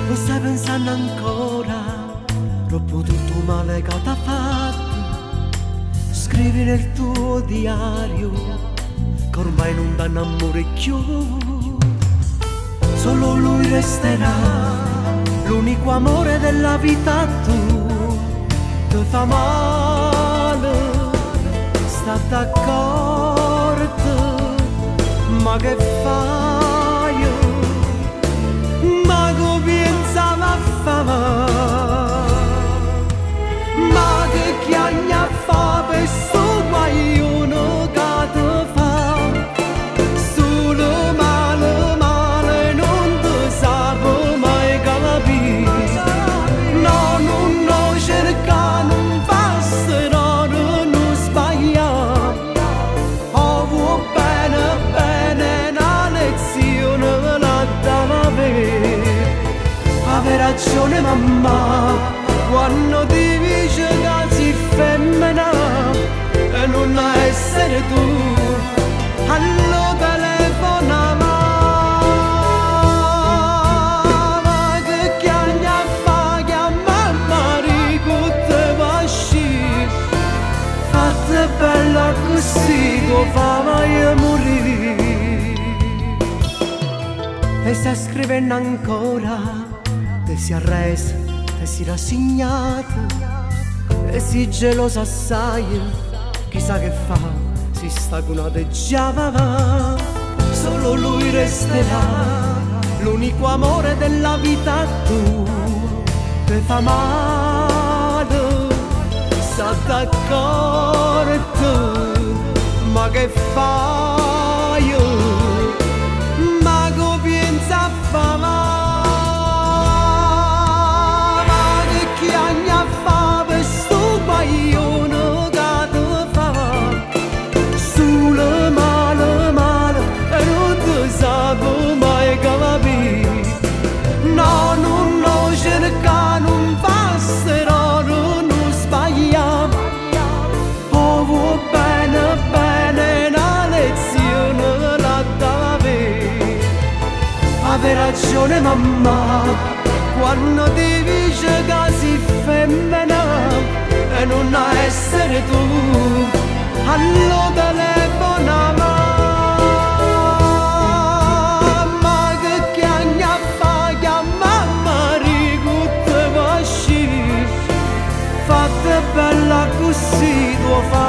Non stai pensando ancora troppo tutto male che t'ha fatto. Scrivi nel tuo diario che ormai non ti innamori più. Solo lui resterà l'unico amore della vita. Tu ti fa male, state accorto, ma che fai? Ma che pensava a fare? Ma che chiagna fa per sto guaglione che ti fa? Solo male, male, non ti sape mai capire. No, non cerca, non passerò, non sbaglia. Oh, vuoi bene, bene, una lezione la dava avere. Ave ragione mamma, quando ti dice che sei femmina e non essere tu, allo telefona ma che chiagna fa che a mamma ricotte vasci, fatta bella così che fa mai morire. E stai scrivendo ancora, te si arresa, te si rassegnata, e si gelosa assai, chissà che fa, si sta con una già va. Solo lui resterà l'unico amore della vita. Tu te fa male, sta d'accordo, ma che fai? Ma che pensa a fare? No, non cerca, non passerò, non sbagliamo. Oh, vuoi bene, bene, una lezione la dava. Ave ragione mamma, quando ti dice che sei femmina e non essere tu, allo telefona bella così tuo fa